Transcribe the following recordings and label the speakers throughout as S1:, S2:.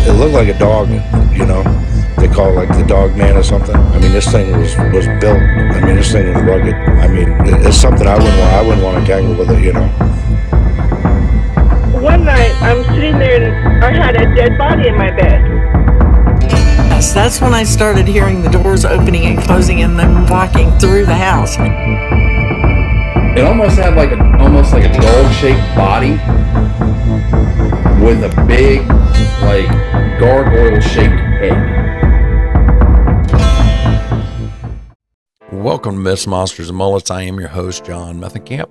S1: it looked like a dog, you know. They call it like the dog man or something. I mean, this thing was built. I mean, this thing was rugged. I mean, it's something I wouldn't want to tangle with it, you know.
S2: One night, I'm sitting there and I had a dead body in my bed.
S3: Yes, that's when I started hearing the doors opening and closing and them walking through the house.
S4: It almost had like a dog-shaped body with a big, like, gargoyle-shaped head.
S5: Welcome to Myths, Monsters, and Mullets. I am your host, John Methenkamp.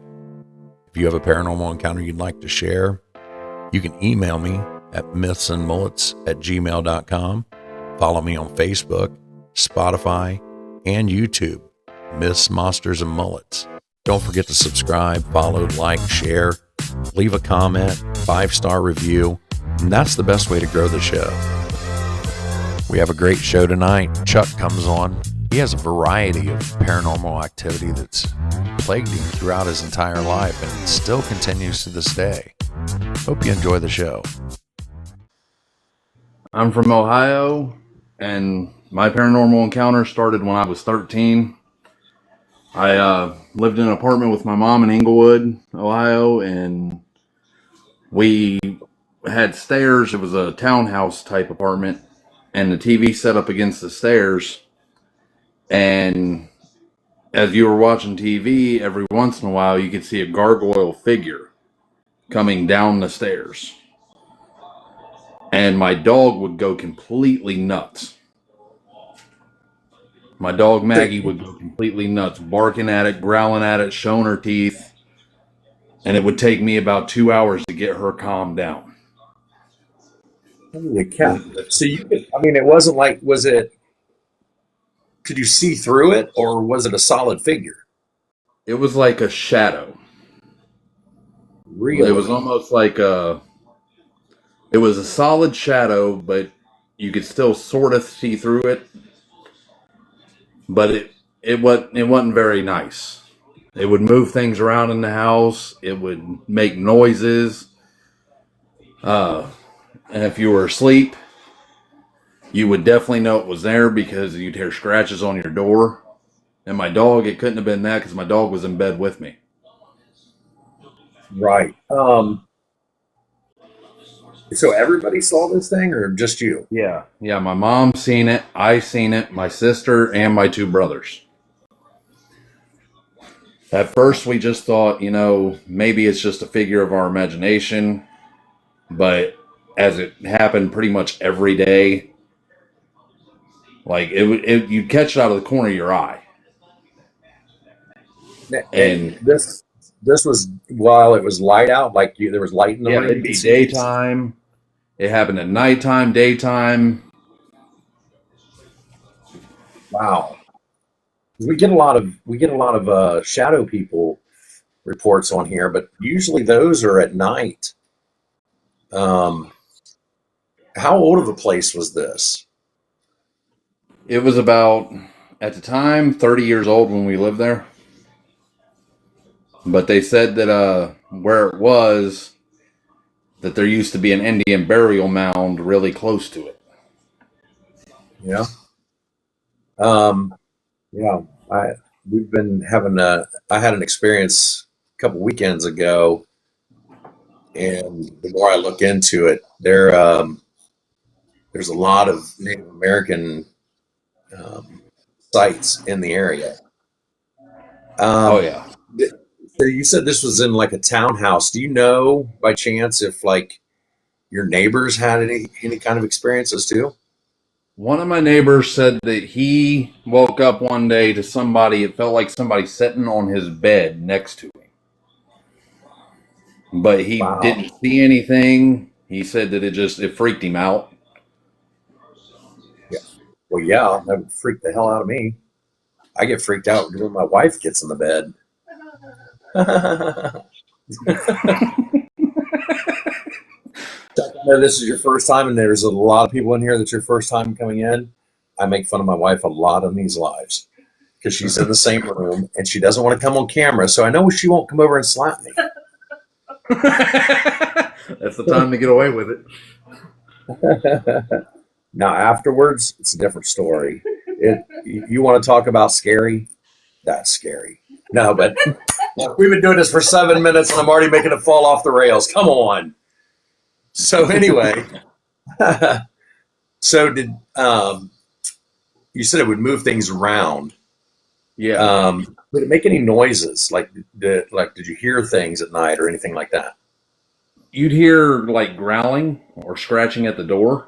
S5: If you have a paranormal encounter you'd like to share, you can email me at mythsandmullets@gmail.com. Follow me on Facebook, Spotify, and YouTube, Myths, Monsters, and Mullets. Don't forget to subscribe, follow, like, share, leave a comment, 5-star review, and that's the best way to grow the show. We have a great show tonight. Chuck comes on. He has a variety of paranormal activity that's plagued him throughout his entire life and it still continues to this day. Hope you enjoy the show.
S4: I'm from Ohio, and my paranormal encounter started when I was 13. I lived in an apartment with my mom in Englewood, Ohio, and we had stairs. It was a townhouse type apartment, and the TV set up against the stairs. And as you were watching TV, every once in a while, you could see a gargoyle figure coming down the stairs. And my dog would go completely nuts. My dog Maggie would go completely nuts, barking at it, growling at it, showing her teeth. And it would take me about 2 hours to get her calmed down.
S6: Holy cow. So it wasn't like, could you see through it, or was it a solid figure?
S4: It was like a shadow.
S6: Really?
S4: It was almost like it was a solid shadow, but you could still sort of see through it. But it wasn't very nice. It would move things around in the house. It would make noises. And if you were asleep, you would definitely know it was there because you'd hear scratches on your door. And my dog, it couldn't have been that because my dog was in bed with me.
S6: Right. So everybody saw this thing, or just you?
S4: Yeah. Yeah, my mom seen it, I seen it, my sister, and my 2 brothers. At first, we just thought, maybe it's just a figure of our imagination. But as it happened pretty much every day, like you'd catch it out of the corner of your eye.
S6: And this was while it was light out, like there was light in the room?
S4: Yeah, it'd be daytime. It happened at nighttime, daytime.
S6: Wow. We get a lot of shadow people reports on here, but usually those are at night. How old of a place was this?
S4: It was about, at the time, 30 years old when we lived there. But they said that where it was, that there used to be an Indian burial mound really close to it.
S6: Yeah. Yeah. I had an experience a couple weekends ago, and the more I look into it, there's a lot of Native American sites in the area.
S4: Oh yeah.
S6: So you said this was in like a townhouse. Do you know by chance if like your neighbors had any kind of experiences too?
S4: One of my neighbors said that he woke up one day to somebody, it felt like somebody sitting on his bed next to him. But he didn't see anything. He said that it freaked him out.
S6: Yeah. Well, yeah, that would freak the hell out of me. I get freaked out when my wife gets in the bed. I know this is your first time, and there's a lot of people in here that's your first time coming in. I make fun of my wife a lot on these lives because she's in the same room and she doesn't want to come on camera. So I know she won't come over and slap me.
S4: That's the time to get away with it.
S6: Now afterwards, it's a different story. You want to talk about scary? That's scary. No, but we've been doing this for 7 minutes and I'm already making it fall off the rails. Come on. So anyway, so did you said it would move things around?
S4: Yeah.
S6: Did it make any noises? Did you hear things at night or anything like that?
S4: You'd hear like growling or scratching at the door.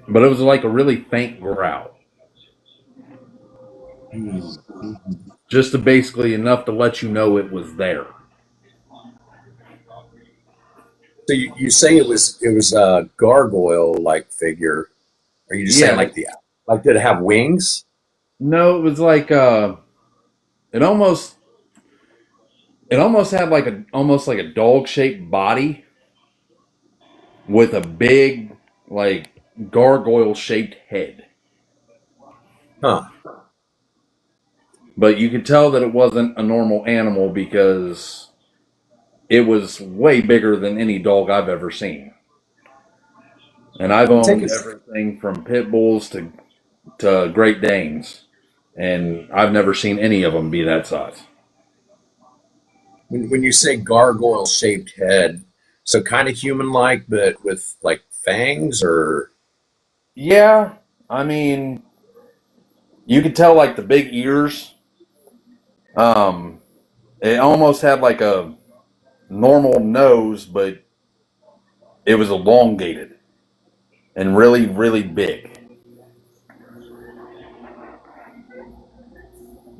S4: But it was like a really faint growl. Just to basically enough to let you know it was there.
S6: So you say it was a gargoyle like figure. Are you just saying
S4: Yeah.
S6: like did it have wings?
S4: No, it was like it almost had like a dog shaped body with a big like gargoyle shaped head.
S6: Huh.
S4: But you could tell that it wasn't a normal animal because it was way bigger than any dog I've ever seen. And I've
S6: Take
S4: owned
S6: us
S4: everything from pit bulls to Great Danes, and I've never seen any of them be that size.
S6: when you say gargoyle shaped head, so kind of human like, but with like fangs or
S4: Yeah, I mean, you could tell like the big ears. Um, it almost had like a normal nose, but it was elongated and really, really big.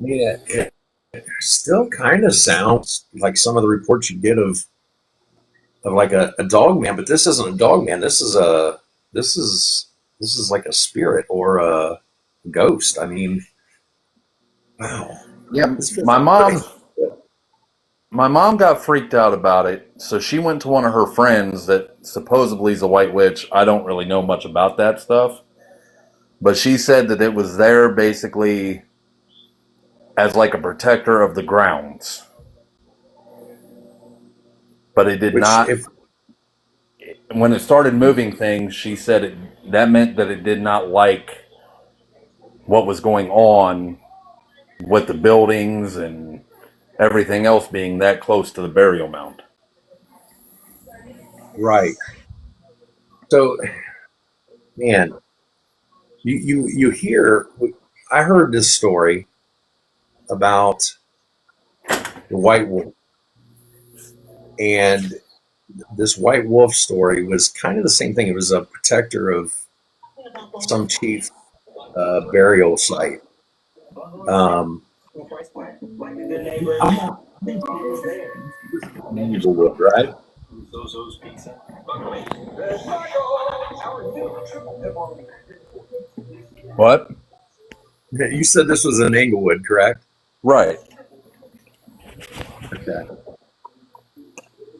S6: yeah, it still kind of sounds like some of the reports you get of like a dog man, but this isn't a dog man. This is this is like a spirit or a ghost. I mean, wow.
S4: Yeah,
S6: This feels
S4: my
S6: pretty.
S4: mom my mom got freaked out about it, so she went to one of her friends that supposedly is a white witch. I don't really know much about that stuff, but she said that it was there basically as like a protector of the grounds. But it did
S6: Which
S4: not.
S6: if
S4: When it started moving things, she said that meant that it did not like what was going on with the buildings and everything else being that close to the burial mound.
S6: right. So man, you hear. I heard this story about the white wolf, and this white wolf story was kind of the same thing. It was a protector of some chief burial site. Um, I'm not Englewood, right?
S4: What?
S6: You said this was in Englewood, correct?
S4: Right.
S6: Okay.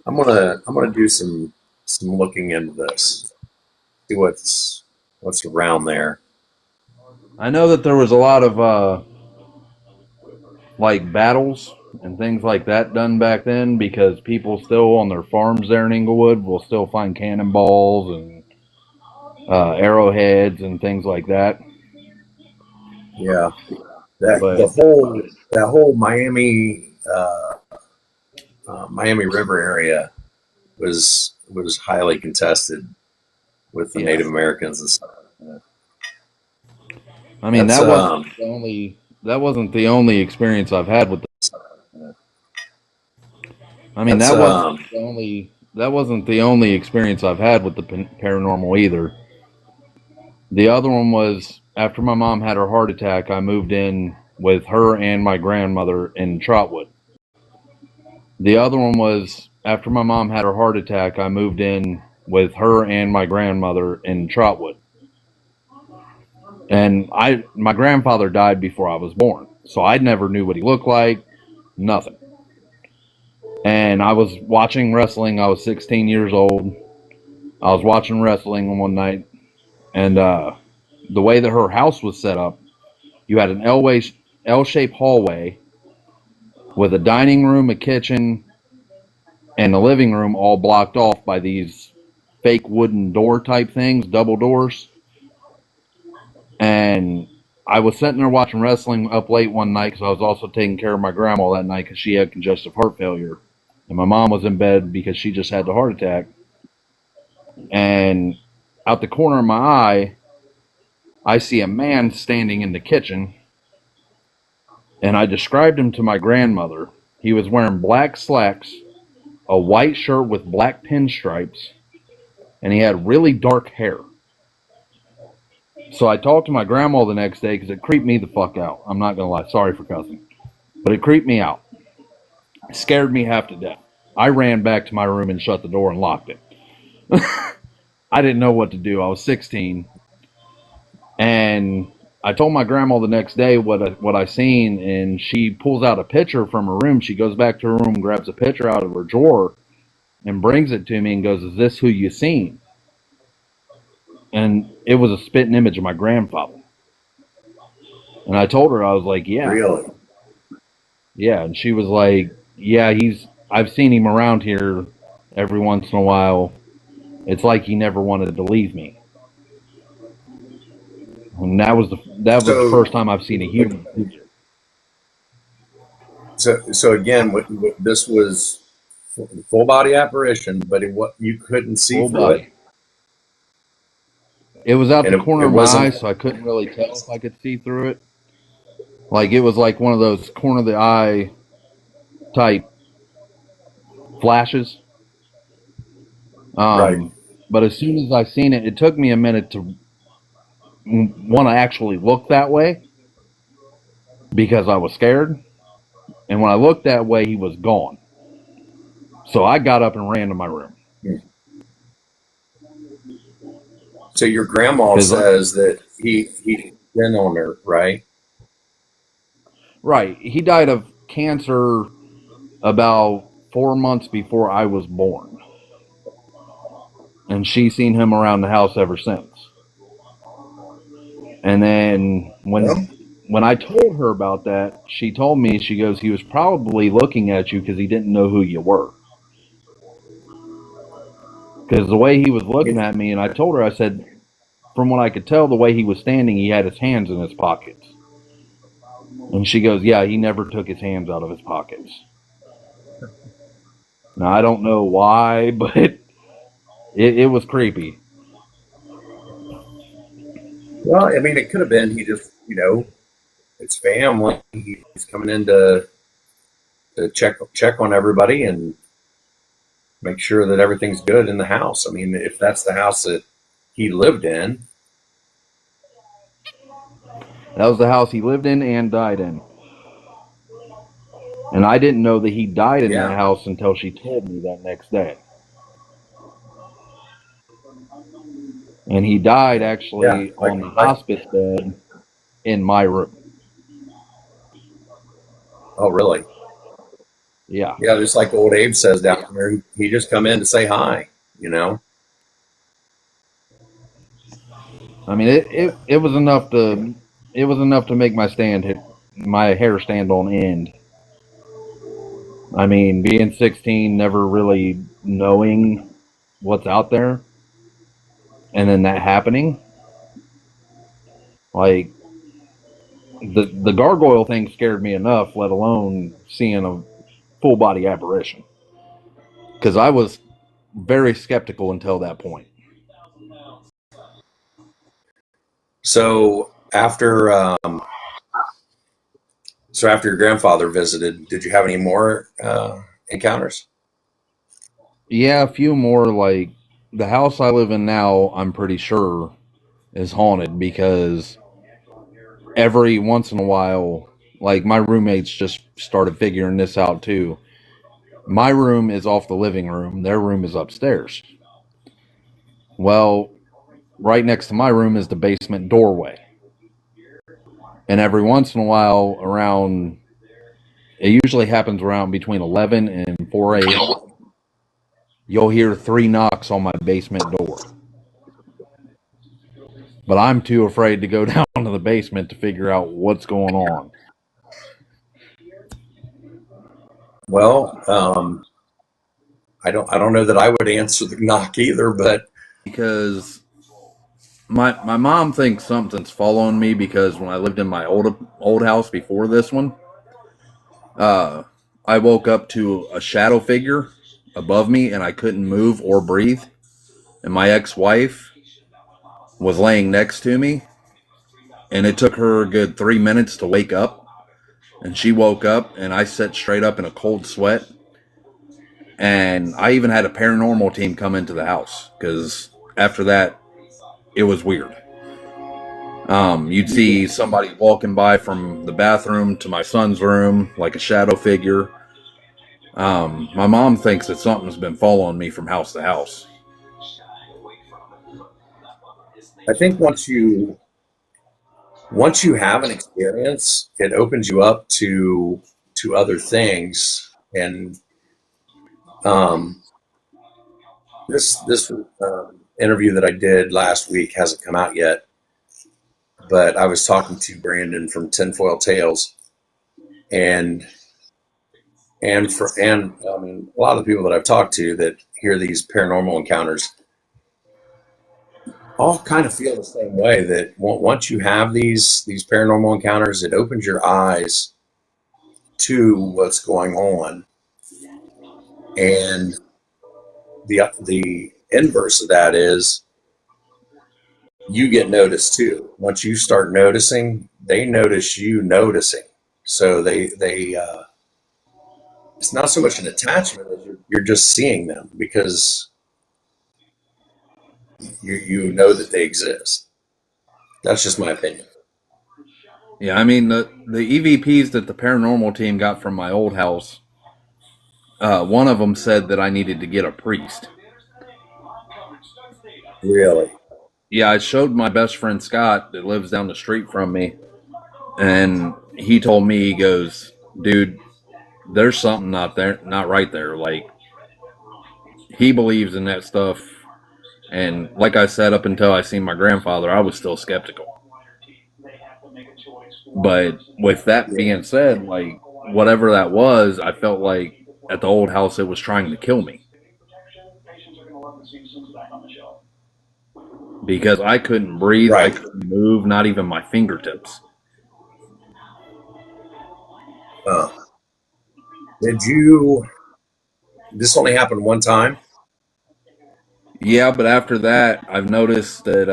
S6: I'm gonna do some looking into this. See what's around there.
S4: I know that there was a lot of like battles and things like that done back then because people still on their farms there in Inglewood will still find cannonballs and arrowheads and things like that.
S6: Yeah, that
S4: But
S6: that whole Miami Miami River area was highly contested with the
S4: yeah,
S6: Native Americans and stuff.
S4: I mean
S6: That's
S4: that wasn't the only experience I've had with the. I mean
S6: that's
S4: that wasn't the only experience I've had with the paranormal either. The other one was after my mom had her heart attack. I moved in with her and my grandmother in Trotwood. The other one was after my mom had her heart attack. I moved in with her and my grandmother in Trotwood. And my grandfather died before I was born, so I never knew what he looked like, nothing. And I was watching wrestling. I was 16 years old. I was watching wrestling one night, and the way that her house was set up, you had an L-shaped hallway with a dining room, a kitchen, and the living room all blocked off by these fake wooden door type things, double doors. And I was sitting there watching wrestling up late one night because I was also taking care of my grandma that night because she had congestive heart failure. And my mom was in bed because she just had the heart attack. And out the corner of my eye, I see a man standing in the kitchen. And I described him to my grandmother. He was wearing black slacks, a white shirt with black pinstripes, and he had really dark hair. So I talked to my grandma the next day because it creeped me the fuck out. I'm not going to lie. Sorry for cussing. But it creeped me out. It scared me half to death. I ran back to my room and shut the door and locked it. I didn't know what to do. I was 16. And I told my grandma the next day what I seen, and she pulls out a picture from her room. She goes back to her room, grabs a picture out of her drawer, and brings it to me and goes, "Is this who you seen?" And it was a spitting image of my grandfather. And I told her, I was like, "Yeah."
S6: Really?
S4: Yeah, and she was like, "Yeah, I've seen him around here every once in a while. It's like he never wanted to leave me." And that was the first time I've seen a human creature.
S6: So again, this was full body apparition, but what you couldn't see
S4: Full
S6: through
S4: body. It was out
S6: And
S4: the corner
S6: it
S4: of my
S6: wasn't-
S4: eye, so I couldn't really tell if I could see through it. Like it was like one of those corner of the eye type flashes.
S6: Right.
S4: But as soon as I seen it, it took me a minute to want to actually look that way because I was scared. And when I looked that way, he was gone. So I got up and ran to my room.
S6: So your grandma says that he been on her, right?
S4: Right. He died of cancer about 4 months before I was born. And she's seen him around the house ever since. And then when I told her about that, she told me, she goes, he was probably looking at you because he didn't know who you were. Because the way he was looking at me, and I told her, I said, from what I could tell, the way he was standing, he had his hands in his pockets. And she goes, yeah, he never took his hands out of his pockets. Now, I don't know why, but it was creepy.
S6: Well, I mean, it could have been he just, it's family. He's coming in to check on everybody and make sure that everything's good in the house. I mean, if that's the house that he lived in.
S4: That was the house he lived in and died in. And I didn't know that he died in that house until she told me that next day. And he died actually on the hospice bed in my room.
S6: Oh, really?
S4: Yeah.
S6: Yeah, just like old Abe says down there, he just come in to say hi,
S4: I mean, it was enough to make my hair stand on end. I mean, being 16, never really knowing what's out there, and then that happening, like the gargoyle thing scared me enough, let alone seeing a full body apparition. Because I was very skeptical until that point.
S6: So after your grandfather visited, did you have any more encounters?
S4: Yeah, a few more. Like the house I live in now, I'm pretty sure is haunted because every once in a while, like my roommates just started figuring this out too. My room is off the living room. Their room is upstairs. Well, right next to my room is the basement doorway. And every once in a while it usually happens around between 11 and 4 a.m. You'll hear 3 knocks on my basement door. But I'm too afraid to go down to the basement to figure out what's going on.
S6: Well, I don't know that I would answer the knock either, but
S4: because my mom thinks something's following me because when I lived in my old house before this one, uh, I woke up to a shadow figure above me and I couldn't move or breathe. And my ex-wife was laying next to me, and it took her a good 3 minutes to wake up. And she woke up, and I sat straight up in a cold sweat. And I even had a paranormal team come into the house because after that, it was weird. You'd see somebody walking by from the bathroom to my son's room, like a shadow figure. My mom thinks that something's been following me from house to house.
S6: I think once you have an experience, it opens you up to other things. And um, this interview that I did last week hasn't come out yet, but I was talking to Brandon from Tinfoil Tales, and I mean, a lot of the people that I've talked to that hear these paranormal encounters all kind of feel the same way, that once you have these paranormal encounters, it opens your eyes to what's going on. And the inverse of that is you get noticed too. Once you start noticing, they notice you noticing. So they it's not so much an attachment as you're just seeing them because you know that they exist. That's just my opinion.
S4: Yeah, I mean the EVPs that the paranormal team got from my old house. One of them said that I needed to get a priest.
S6: Really?
S4: Yeah, I showed my best friend Scott that lives down the street from me, and he told me, he goes, dude, there's something not there, not right there. Like, he believes in that stuff. And like I said, up until I seen my grandfather, I was still skeptical. But with that
S6: Yeah.
S4: being said, like, whatever that was, I felt like at the old house it was trying to kill me because I couldn't breathe, I
S6: Right.
S4: couldn't move, not even my fingertips.
S6: Uh, did you? This only happened one time.
S4: Yeah, but after that, I've noticed that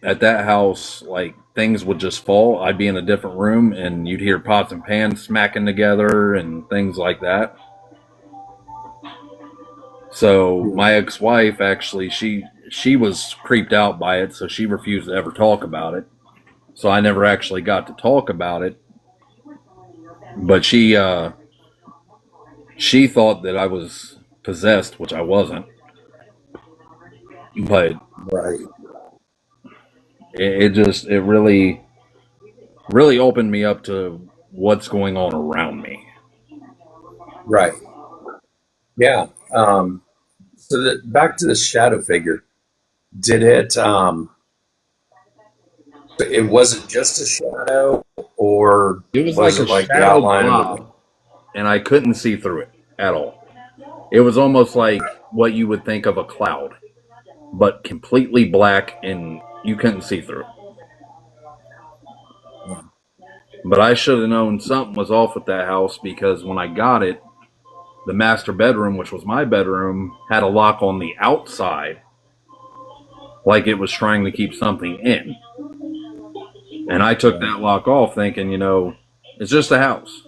S4: at that house, like, things would just fall. I'd be in a different room, and you'd hear pots and pans smacking together and things like that. So my ex-wife actually, she was creeped out by it, so she refused to ever talk about it. So I never actually got to talk about it. But she thought that I was possessed, which I wasn't. But
S6: Right.
S4: it really opened me up to what's going on around me.
S6: Right. Yeah. So back to the shadow figure. Did it? It wasn't just a shadow, or
S4: It was like
S6: was
S4: a
S6: it like the
S4: shadow
S6: outline of a?
S4: blob, and I couldn't see through it at all. It was almost like what you would think of a cloud, but completely black, and you couldn't see through it. But I should have known something was off with that house because when I got it, the master bedroom, which was my bedroom, had a lock on the outside, like it was trying to keep something in. And I took that lock off thinking, it's just a house.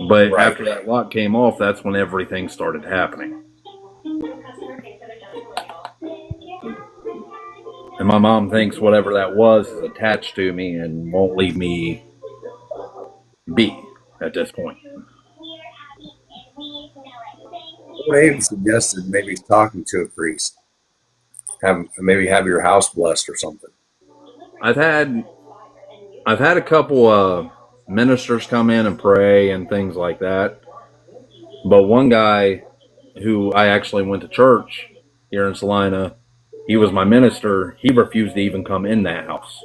S4: But
S6: Right.
S4: after that lock came off, that's when everything started happening. And my mom thinks whatever that was is attached to me and won't leave me be at this point.
S6: Abe suggested maybe talking to a priest, have your house blessed or something.
S4: I've had a couple ministers come in and pray and things like that. But one guy who I actually went to church here in Salina, he was my minister. He refused to even come in that house.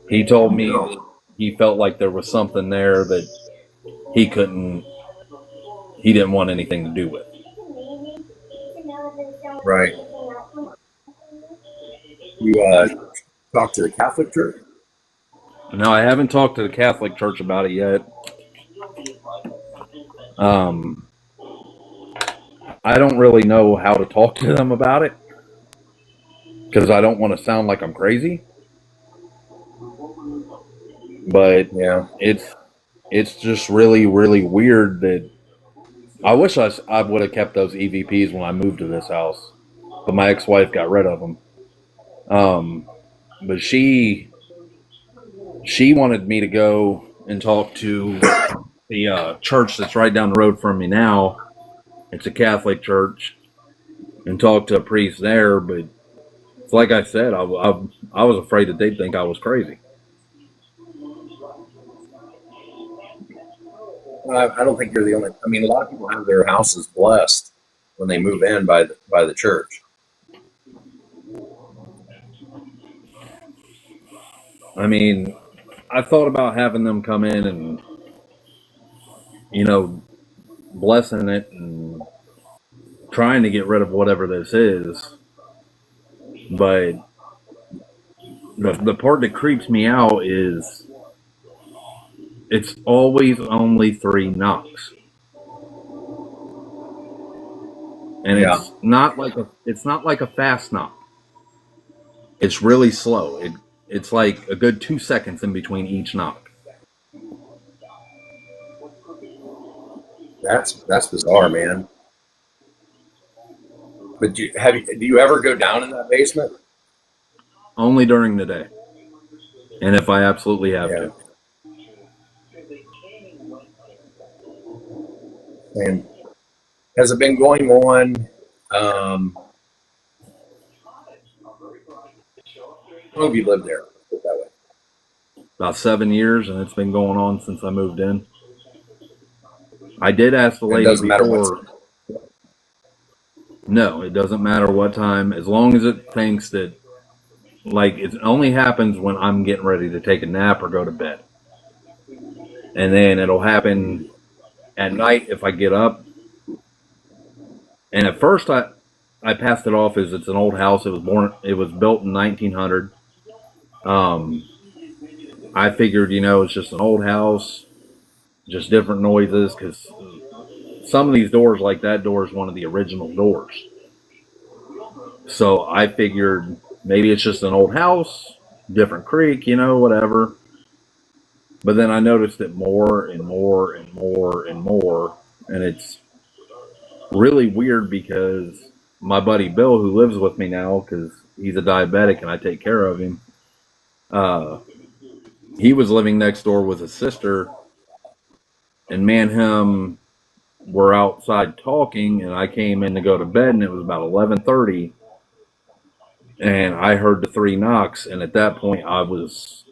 S4: He told me
S6: No.
S4: he felt like there was something there that he didn't want anything to do with.
S6: Right. You talk to the Catholic Church?
S4: No, I haven't talked to the Catholic Church about it yet. I don't really know how to talk to them about it because I don't want to sound like I'm crazy. But
S6: Yeah.
S4: it's just really, really weird that I wish I would have kept those EVPs when I moved to this house, but my ex-wife got rid of them. But she wanted me to go and talk to the church that's right down the road from me now. It's a Catholic church, and talk to a priest there. But it's like I said, I was afraid that they'd think I was crazy.
S6: I don't think you're the only. I mean, a lot of people have their houses blessed when they move in by the church.
S4: I mean, I thought about having them come in and, you know, blessing it and trying to get rid of whatever this is. But the part that creeps me out is it's always only 3 knocks. And
S6: Yeah.
S4: it's not like a fast knock. It's really slow. It's like a good 2 seconds in between each knock.
S6: That's bizarre, man. But do you ever go down in that basement?
S4: Only during the day. And if I absolutely have
S6: Yeah.
S4: to.
S6: And has it been going on? How long have you lived there? Put it that way.
S4: About 7 years, and it's been going on since I moved in. I did ask the
S6: It
S4: lady
S6: doesn't matter
S4: before. No, it doesn't matter what time, as long as it thinks that, like, it only happens when I'm getting ready to take a nap or go to bed. And then it'll happen at night if I get up. And at first I passed it off as it's an old house. It was built in 1900. I figured, it's just an old house, just different noises, because some of these doors, like that door, is one of the original doors. So I figured maybe it's just an old house, different creek, whatever. But then I noticed it more and more and more and more. And it's really weird because my buddy Bill, who lives with me now because he's a diabetic and I take care of him, he was living next door with his sister. And me and him were outside talking, and I came in to go to bed, and it was about 11:30. And I heard the 3 knocks, and at that point I was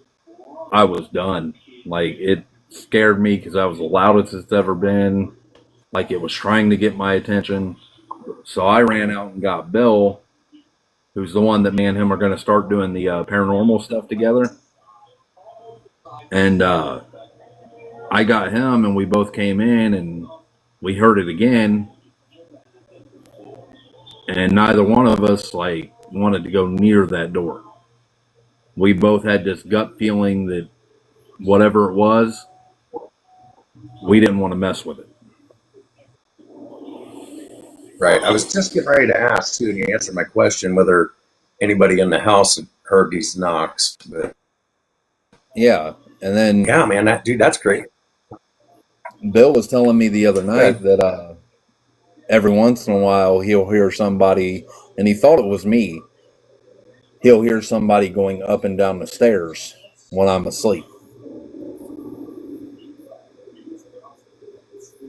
S4: done. Like, it scared me because I was the loudest it's ever been. Like, it was trying to get my attention. So I ran out and got Bill, who's the one that me and him are going to start doing the paranormal stuff together. And I got him, and we both came in, and we heard it again. And neither one of us, like, wanted to go near that door. We both had this gut feeling that whatever it was, we didn't want to mess with it.
S6: Right. I was just getting ready to ask too, and you answered my question whether anybody in the house had heard these knocks. But
S4: Yeah. And then
S6: yeah, man, that's great.
S4: Bill was telling me the other night that every once in a while he'll hear somebody, and he thought it was me. He'll hear somebody going up and down the stairs when I'm asleep.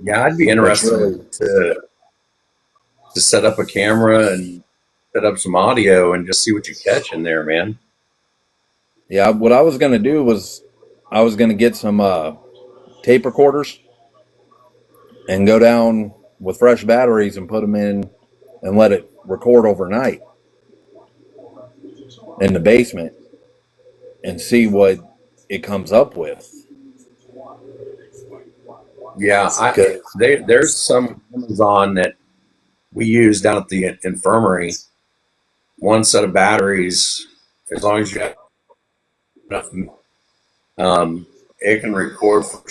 S6: Yeah, I'd be interested to set up a camera and set up some audio and just see what you catch in there, man.
S4: Yeah, what I was going to do was I was going to get some tape recorders and go down with fresh batteries and put them in and let it record overnight in the basement and see what it comes up with.
S6: Yeah, there's some Amazon that we use down at the infirmary. One set of batteries, as long as you have enough, it can record for.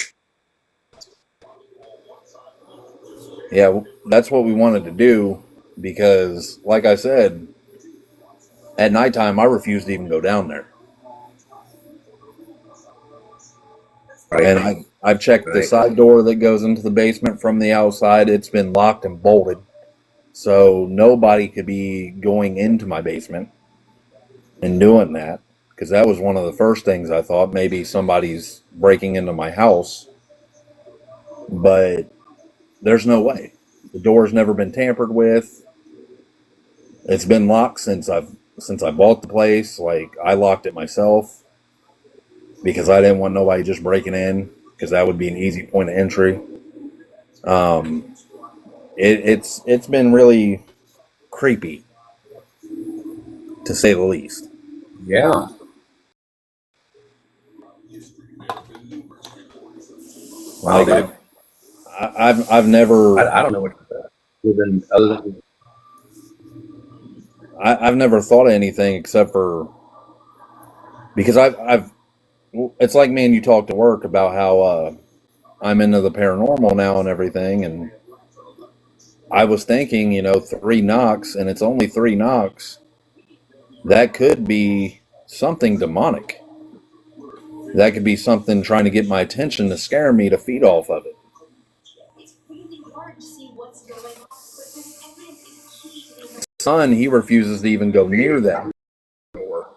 S4: Yeah, that's what we wanted to do because, like I said, at nighttime I refuse to even go down there.
S6: Right,
S4: And I've checked the
S6: right.
S4: side door that goes into the basement from the outside. It's been locked and bolted. So nobody could be going into my basement and doing that. Because that was one of the first things I thought. Maybe somebody's breaking into my house. But there's no way. The door's never been tampered with. It's been locked since I bought the place. Like, I locked it myself because I didn't want nobody just breaking in, because that would be an easy point of entry. Um, it's been really creepy, to say the least.
S6: Yeah. Wow,
S4: Like
S6: dude.
S4: I've never
S6: I don't know what to say. Other than
S4: I've never thought of anything except for because I've it's like me and you talked to work about how I'm into the paranormal now and everything, and I was thinking, 3 knocks, and it's only 3 knocks. That could be something demonic. That could be something trying to get my attention to scare me to feed off of it. Son, he refuses to even go near that door.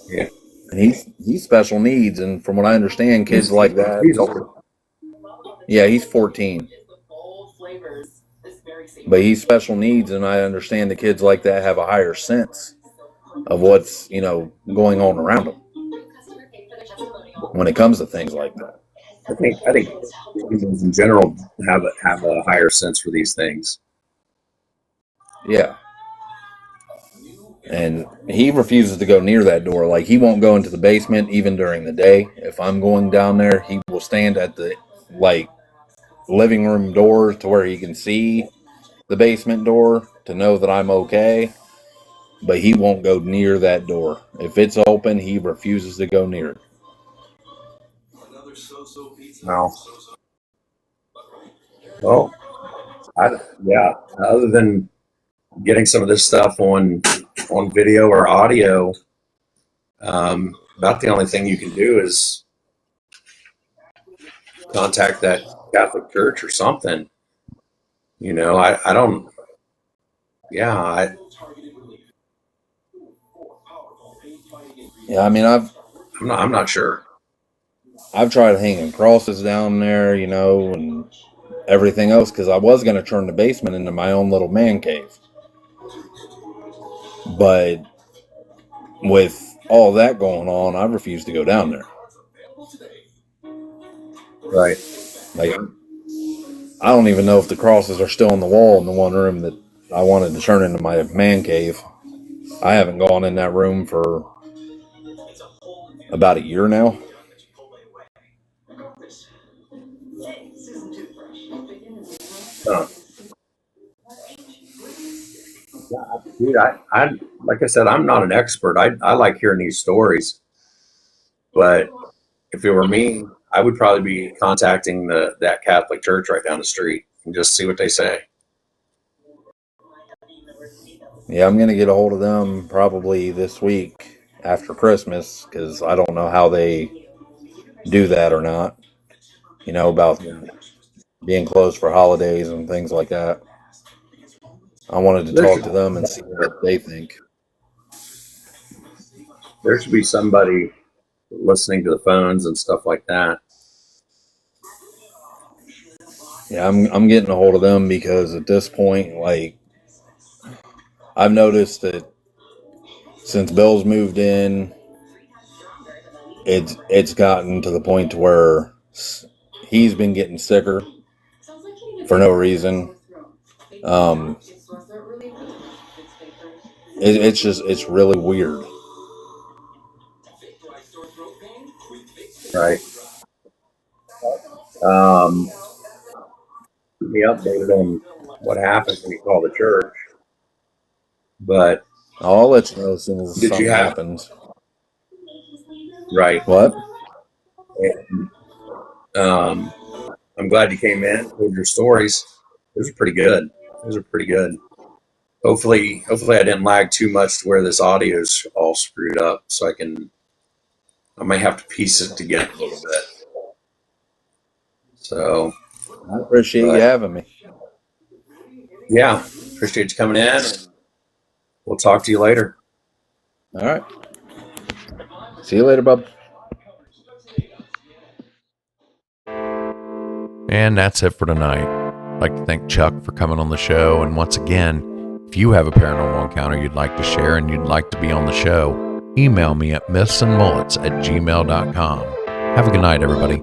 S6: yeah,
S4: And he's special needs, and from what I understand, kids like that.
S6: he's older.
S4: Yeah, he's 14, but he's special needs, and I understand the kids like that have a higher sense of what's going on around them when it comes to things like that.
S6: I think humans in general have a higher sense for these things.
S4: Yeah, and he refuses to go near that door. Like, he won't go into the basement even during the day. If I'm going down there, he will stand at the like living room door to where he can see the basement door to know that I'm okay. But he won't go near that door. If it's open, he refuses to go near it.
S6: No. Well, yeah. Other than getting some of this stuff on video or audio, about the only thing you can do is contact that Catholic Church or something. I don't. Yeah,
S4: Yeah, I mean,
S6: I'm not sure.
S4: I've tried hanging crosses down there, and everything else, because I was going to turn the basement into my own little man cave. But with all that going on, I refuse to go down there.
S6: Right.
S4: Like, I don't even know if the crosses are still on the wall in the one room that I wanted to turn into my man cave. I haven't gone in that room for about a year now.
S6: Huh. Yeah, dude, I like I said, I'm not an expert. I like hearing these stories, but if it were me, I would probably be contacting that Catholic church right down the street and just see what they say.
S4: Yeah, I'm going to get a hold of them probably this week after Christmas, because I don't know how they do that or not, about
S6: Yeah.
S4: being closed for holidays and things like that. I wanted to
S6: There
S4: talk
S6: should
S4: to them and see what they think.
S6: there should be somebody listening to the phones and stuff like that.
S4: Yeah, I'm getting a hold of them because at this point, like, I've noticed that since Bill's moved in, it's gotten to the point to where he's been getting sicker for no reason. Um, it's really weird.
S6: Right. Keep me updated on what happens when you call the church. But
S4: I'll let you know as soon as
S6: did you
S4: something
S6: have
S4: happens.
S6: right?
S4: What?
S6: And, I'm glad you came in with your stories. Those are pretty good. Those are pretty good. Hopefully I didn't lag too much to where this audio's all screwed up. So I might have to piece it together a little bit. So,
S4: I appreciate you
S6: but
S4: having me.
S6: yeah, appreciate you coming in. And we'll talk to you later.
S4: All right. See you later, bub.
S5: And that's it for tonight. I'd like to thank Chuck for coming on the show. And once again, if you have a paranormal encounter you'd like to share and you'd like to be on the show, email me at mythsandmullets@gmail.com. Have a good night, everybody.